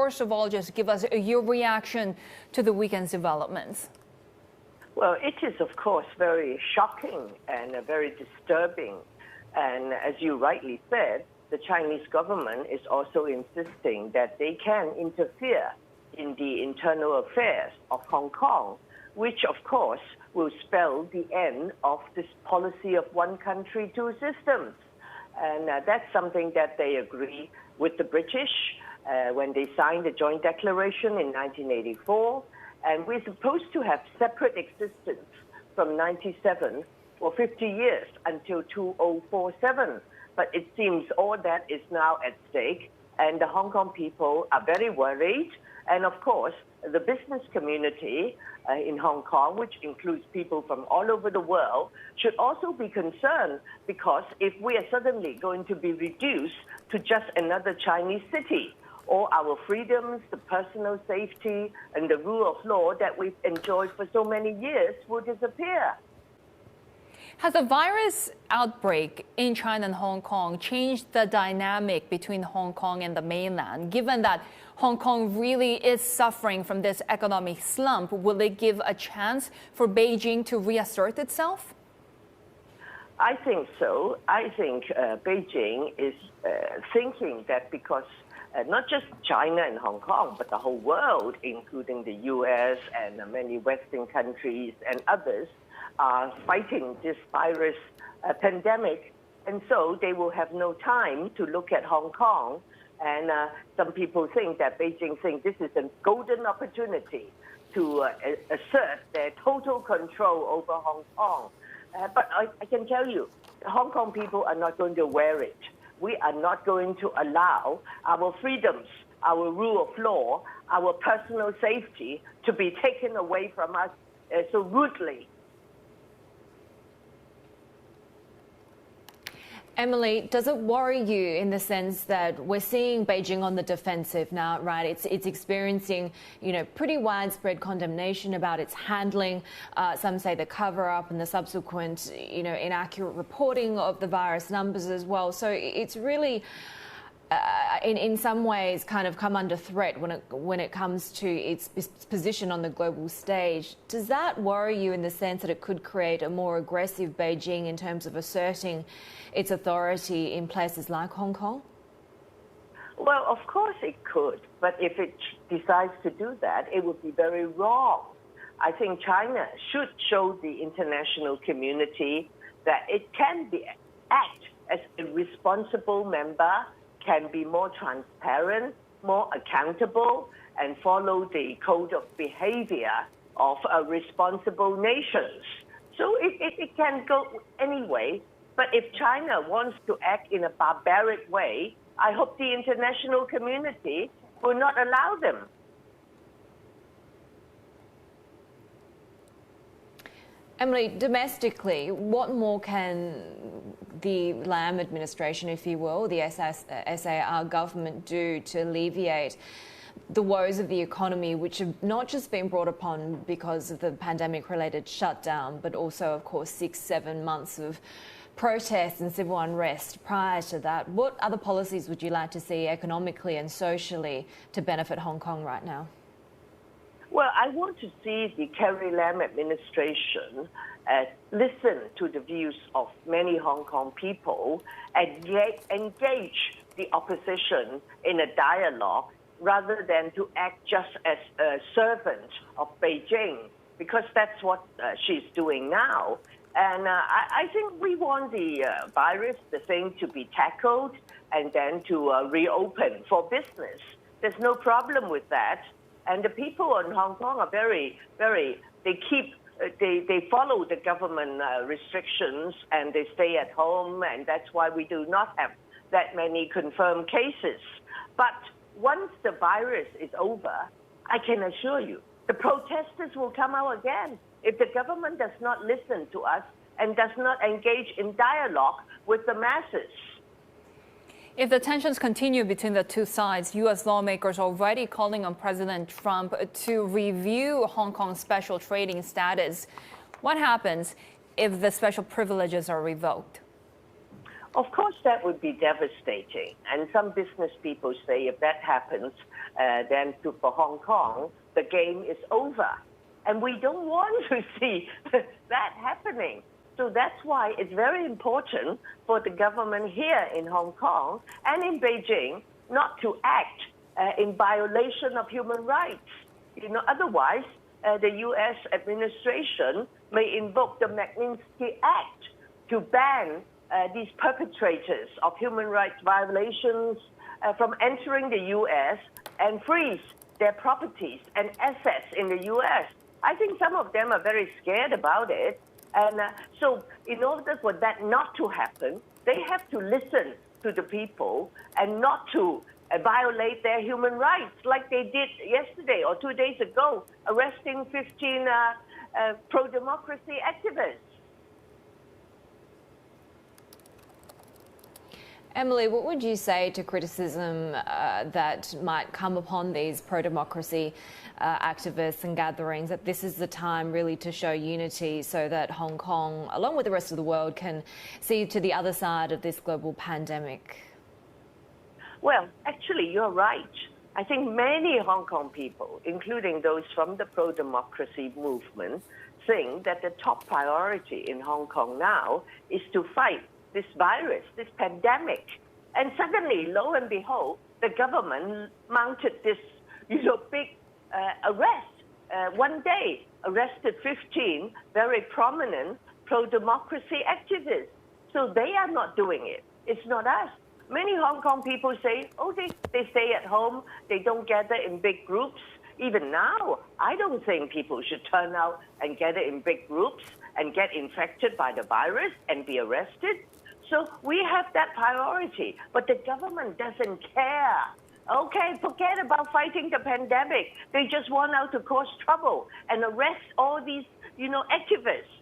first of all, just give us your reaction to the weekend's developments. Well, it is, of course, very shocking and very disturbing. And as you rightly said, the Chinese government is also insisting that they can interfere in the internal affairs of Hong Kong, which, of course, will spell the end of this policy of one country, two systems. And that's something that they agree with the British when they signed the joint declaration in 1984. And we're supposed to have separate existence from 97 for 50 years until 2047. But it seems all that is now at stake, and the Hong Kong people are very worried. And of course, the business community in Hong Kong, which includes people from all over the world, should also be concerned, because if we are suddenly going to be reduced to just another Chinese city, all our freedoms, the personal safety, and the rule of law that we've enjoyed for so many years will disappear. Has the virus outbreak in China and Hong Kong changed the dynamic between Hong Kong and the mainland? Given that Hong Kong really is suffering from this economic slump, will it give a chance for Beijing to reassert itself? I think so. I think Beijing is thinking that because not just China and Hong Kong, but the whole world, including the U.S. and many Western countries and others, are fighting this virus pandemic. And so they will have no time to look at Hong Kong. And some people think that Beijing thinks this is a golden opportunity to assert their total control over Hong Kong. But I can tell you, the Hong Kong people are not going to wear it. We are not going to allow our freedoms, our rule of law, our personal safety to be taken away from us so rudely. Emily, does it worry you in the sense that we're seeing Beijing on the defensive now, right? It's experiencing, pretty widespread condemnation about its handling. Some say the cover-up and the subsequent, inaccurate reporting of the virus numbers as well. So it's really, in some ways, kind of come under threat when it comes to its position on the global stage. Does that worry you in the sense that it could create a more aggressive Beijing in terms of asserting its authority in places like Hong Kong? Well, of course it could. But if it decides to do that, it would be very wrong. I think China should show the international community that it can act as a responsible member, can be more transparent, more accountable, and follow the code of behavior of responsible nations. So it can go anyway. But if China wants to act in a barbaric way, I hope the international community will not allow them. Emily, domestically, what more can the Lam administration, if you will, the SAR government do to alleviate the woes of the economy, which have not just been brought upon because of the pandemic-related shutdown, but also, of course, 6-7 months of protests and civil unrest prior to that? What other policies would you like to see economically and socially to benefit Hong Kong right now? Well, I want to see the Carrie Lam administration listen to the views of many Hong Kong people and engage the opposition in a dialogue rather than to act just as a servant of Beijing, because that's what she's doing now. And I think we want the virus, the thing, to be tackled and then to reopen for business. There's no problem with that. And the people in Hong Kong are they follow the government restrictions and they stay at home, and that's why we do not have that many confirmed cases. But once the virus is over, I can assure you, the protesters will come out again. If the government does not listen to us and does not engage in dialogue with the masses. If the tensions continue between the two sides, U.S. lawmakers are already calling on President Trump to review Hong Kong's special trading status. What happens if the special privileges are revoked? Of course, that would be devastating. And some business people say if that happens, then for Hong Kong, the game is over. And we don't want to see that happening. So that's why it's very important for the government here in Hong Kong and in Beijing not to act in violation of human rights. Otherwise, the U.S. administration may invoke the Magnitsky Act to ban these perpetrators of human rights violations from entering the U.S. and freeze their properties and assets in the U.S. I think some of them are very scared about it. And so in order for that not to happen, they have to listen to the people and not to violate their human rights like they did yesterday or 2 days ago, arresting 15 pro-democracy activists. Emily, what would you say to criticism that might come upon these pro-democracy activists and gatherings, that this is the time really to show unity so that Hong Kong, along with the rest of the world, can see to the other side of this global pandemic? Well, actually, you're right. I think many Hong Kong people, including those from the pro-democracy movement, think that the top priority in Hong Kong now is to fight this virus, this pandemic. And suddenly, lo and behold, the government mounted this, big arrest. One day, arrested 15 very prominent pro-democracy activists. So they are not doing it. It's not us. Many Hong Kong people say, they stay at home, they don't gather in big groups. Even now, I don't think people should turn out and gather in big groups and get infected by the virus and be arrested. So we have that priority, but the government doesn't care. Okay, forget about fighting the pandemic. They just want out to cause trouble and arrest all these, activists.